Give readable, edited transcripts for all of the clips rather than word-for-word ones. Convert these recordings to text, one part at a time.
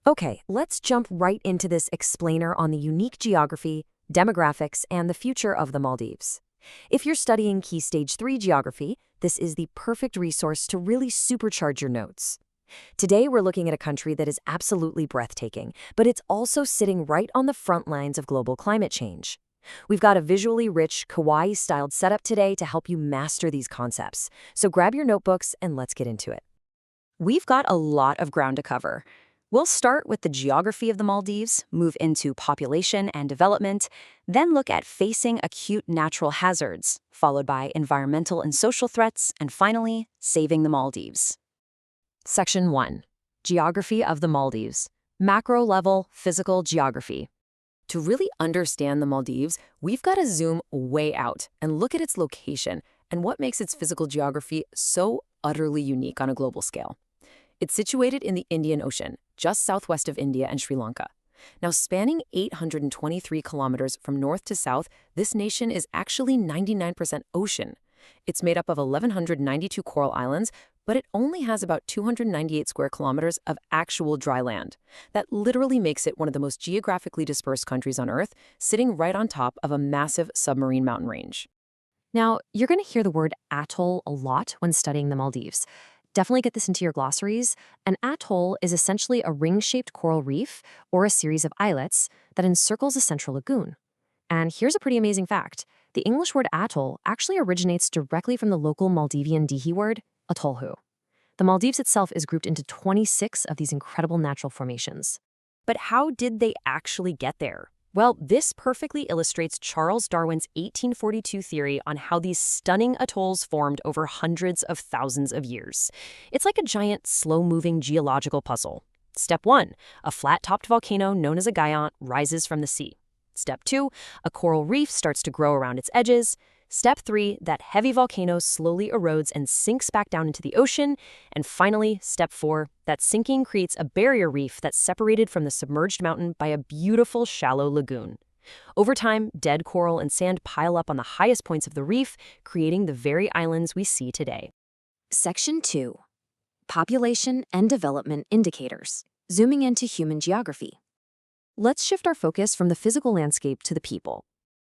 Okay, let's jump right into this explainer on the unique geography, demographics, and the future of the Maldives. If you're studying Key Stage 3 geography, this is the perfect resource to really supercharge your notes. Today, we're looking at a country that is absolutely breathtaking, but it's also sitting right on the front lines of global climate change. We've got a visually rich, kawaii-styled setup today to help you master these concepts. So grab your notebooks and let's get into it. We've got a lot of ground to cover. We'll start with the geography of the Maldives, move into population and development, then look at facing acute natural hazards, followed by environmental and social threats, and finally, saving the Maldives. Section 1. Geography of the Maldives. Macro-level physical geography. To really understand the Maldives, we've got to zoom way out and look at its location and what makes its physical geography so utterly unique on a global scale. It's situated in the Indian Ocean, just southwest of India and Sri Lanka. Now, spanning 823 kilometers from north to south, this nation is actually 99% ocean. It's made up of 1,192 coral islands, but it only has about 298 square kilometers of actual dry land. That literally makes it one of the most geographically dispersed countries on Earth, sitting right on top of a massive submarine mountain range. Now, you're going to hear the word atoll a lot when studying the Maldives. Definitely get this into your glossaries. An atoll is essentially a ring-shaped coral reef or a series of islets that encircles a central lagoon. And here's a pretty amazing fact. The English word atoll actually originates directly from the local Maldivian Dihi word, atolhu. The Maldives itself is grouped into 26 of these incredible natural formations. But how did they actually get there? Well, this perfectly illustrates Charles Darwin's 1842 theory on how these stunning atolls formed over hundreds of thousands of years. It's like a giant, slow-moving geological puzzle. Step 1, a flat-topped volcano known as a guyot rises from the sea. Step 2, a coral reef starts to grow around its edges. Step 3, that heavy volcano slowly erodes and sinks back down into the ocean. And finally, Step 4, that sinking creates a barrier reef that's separated from the submerged mountain by a beautiful shallow lagoon. Over time, dead coral and sand pile up on the highest points of the reef, creating the very islands we see today. Section 2. Population and Development Indicators. Zooming into human geography. Let's shift our focus from the physical landscape to the people.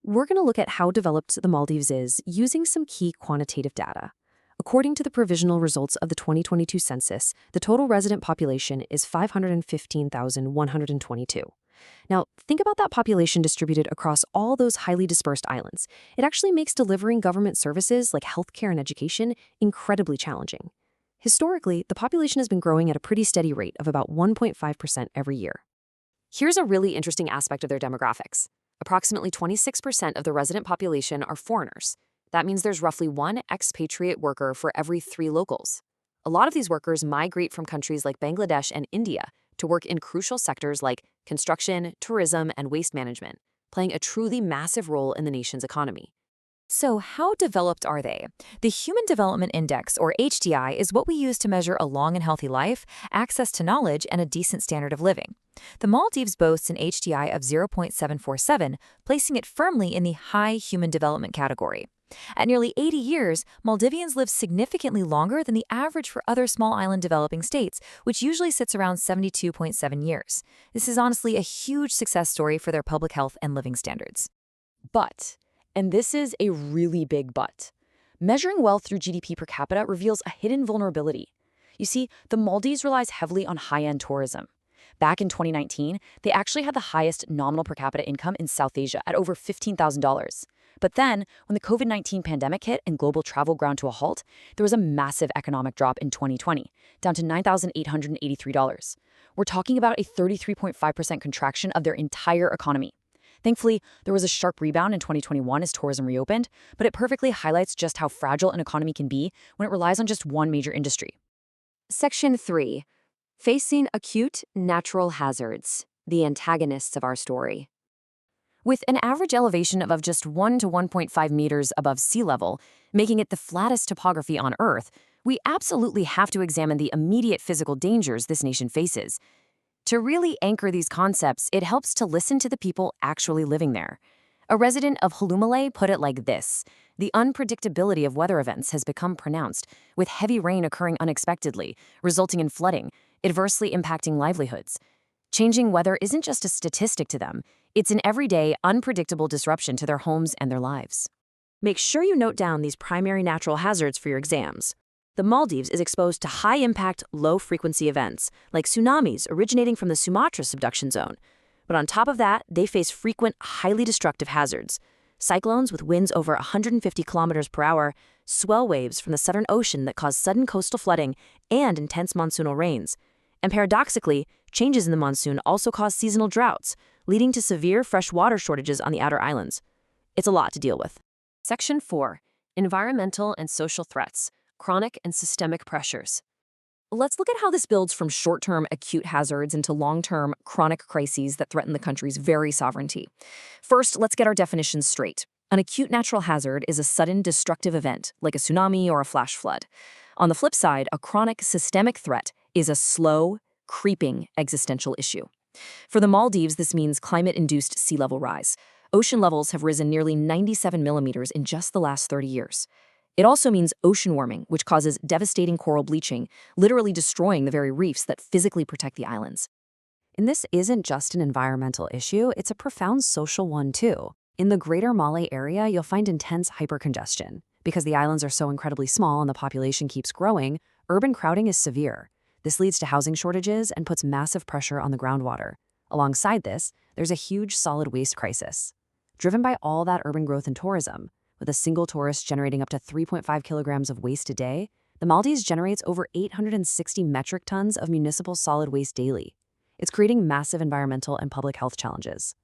We're going to look at how developed the Maldives is using some key quantitative data. According to the provisional results of the 2022 census, the total resident population is 515,122. Now, think about that population distributed across all those highly dispersed islands. It actually makes delivering government services like healthcare and education incredibly challenging. Historically, the population has been growing at a pretty steady rate of about 1.5% every year. Here's a really interesting aspect of their demographics. Approximately 26% of the resident population are foreigners. That means there's roughly one expatriate worker for every 3 locals. A lot of these workers migrate from countries like Bangladesh and India to work in crucial sectors like construction, tourism, and waste management, playing a truly massive role in the nation's economy. So how developed are they? The Human Development Index, or HDI, is what we use to measure a long and healthy life, access to knowledge, and a decent standard of living. The Maldives boasts an HDI of 0.747, placing it firmly in the high human development category. At nearly 80 years, Maldivians live significantly longer than the average for other small island developing states, which usually sits around 72.7 years. This is honestly a huge success story for their public health and living standards. But, and this is a really big but, measuring wealth through GDP per capita reveals a hidden vulnerability. You see, the Maldives relies heavily on high-end tourism. Back in 2019, they actually had the highest nominal per capita income in South Asia at over $15,000. But then, when the COVID-19 pandemic hit and global travel ground to a halt, there was a massive economic drop in 2020, down to $9,883. We're talking about a 33.5% contraction of their entire economy. Thankfully, there was a sharp rebound in 2021 as tourism reopened, but it perfectly highlights just how fragile an economy can be when it relies on just one major industry. Section 3. Facing acute natural hazards, the antagonists of our story. With an average elevation of just 1 to 1.5 meters above sea level, making it the flattest topography on Earth, we absolutely have to examine the immediate physical dangers this nation faces. To really anchor these concepts, it helps to listen to the people actually living there. A resident of Ras Malé put it like this: the unpredictability of weather events has become pronounced, with heavy rain occurring unexpectedly, resulting in flooding, adversely impacting livelihoods. Changing weather isn't just a statistic to them, it's an everyday, unpredictable disruption to their homes and their lives. Make sure you note down these primary natural hazards for your exams. The Maldives is exposed to high-impact, low-frequency events, like tsunamis originating from the Sumatra subduction zone. But on top of that, they face frequent, highly destructive hazards. Cyclones with winds over 150 kilometers per hour, swell waves from the Southern Ocean that cause sudden coastal flooding, and intense monsoonal rains. And paradoxically, changes in the monsoon also cause seasonal droughts, leading to severe freshwater shortages on the outer islands. It's a lot to deal with. Section 4. Environmental and social threats, chronic and systemic pressures. Let's look at how this builds from short-term acute hazards into long-term chronic crises that threaten the country's very sovereignty. First, let's get our definitions straight. An acute natural hazard is a sudden destructive event, like a tsunami or a flash flood. On the flip side, a chronic systemic threat is a slow, creeping existential issue. For the Maldives, this means climate-induced sea level rise. Ocean levels have risen nearly 97 millimeters in just the last 30 years. It also means ocean warming, which causes devastating coral bleaching, literally destroying the very reefs that physically protect the islands. And this isn't just an environmental issue, it's a profound social one too. In the greater Malé area, you'll find intense hypercongestion. Because the islands are so incredibly small and the population keeps growing, urban crowding is severe. This leads to housing shortages and puts massive pressure on the groundwater. Alongside this, there's a huge solid waste crisis. Driven by all that urban growth and tourism, with a single tourist generating up to 3.5 kilograms of waste a day, the Maldives generates over 860 metric tons of municipal solid waste daily. It's creating massive environmental and public health challenges.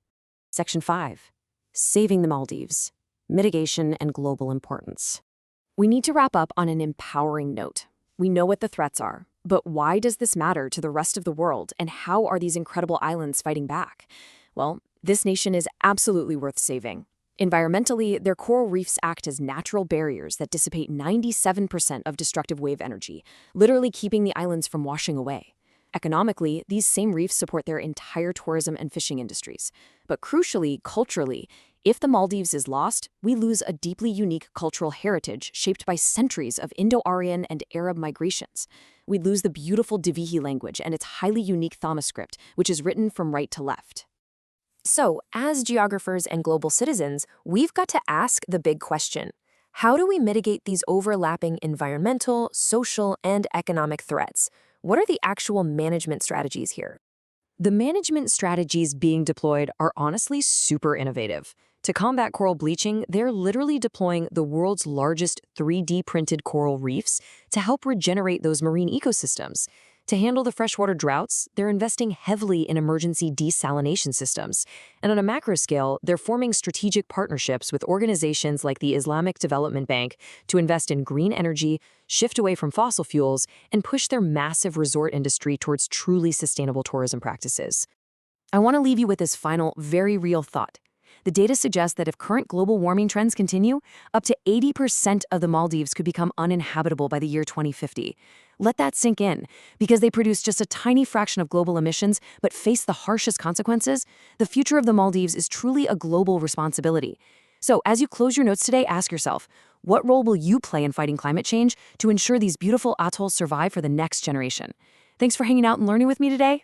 Section 5. Saving the Maldives. Mitigation and global importance. We need to wrap up on an empowering note. We know what the threats are, but why does this matter to the rest of the world, and how are these incredible islands fighting back? Well, this nation is absolutely worth saving. Environmentally, their coral reefs act as natural barriers that dissipate 97% of destructive wave energy, literally keeping the islands from washing away. Economically, these same reefs support their entire tourism and fishing industries. But crucially, culturally, if the Maldives is lost, we lose a deeply unique cultural heritage shaped by centuries of Indo-Aryan and Arab migrations. We'd lose the beautiful Divihi language and its highly unique Thama script, which is written from right to left. So, as geographers and global citizens, we've got to ask the big question. How do we mitigate these overlapping environmental, social, and economic threats? What are the actual management strategies here? The management strategies being deployed are honestly super innovative. To combat coral bleaching, they're literally deploying the world's largest 3D printed coral reefs to help regenerate those marine ecosystems. To handle the freshwater droughts, they're investing heavily in emergency desalination systems. And on a macro scale, they're forming strategic partnerships with organizations like the Islamic Development Bank to invest in green energy, shift away from fossil fuels, and push their massive resort industry towards truly sustainable tourism practices. I want to leave you with this final, very real thought. The data suggests that if current global warming trends continue, up to 80% of the Maldives could become uninhabitable by the year 2050. Let that sink in. Because they produce just a tiny fraction of global emissions but face the harshest consequences, the future of the Maldives is truly a global responsibility. So, as you close your notes today, ask yourself, what role will you play in fighting climate change to ensure these beautiful atolls survive for the next generation? Thanks for hanging out and learning with me today.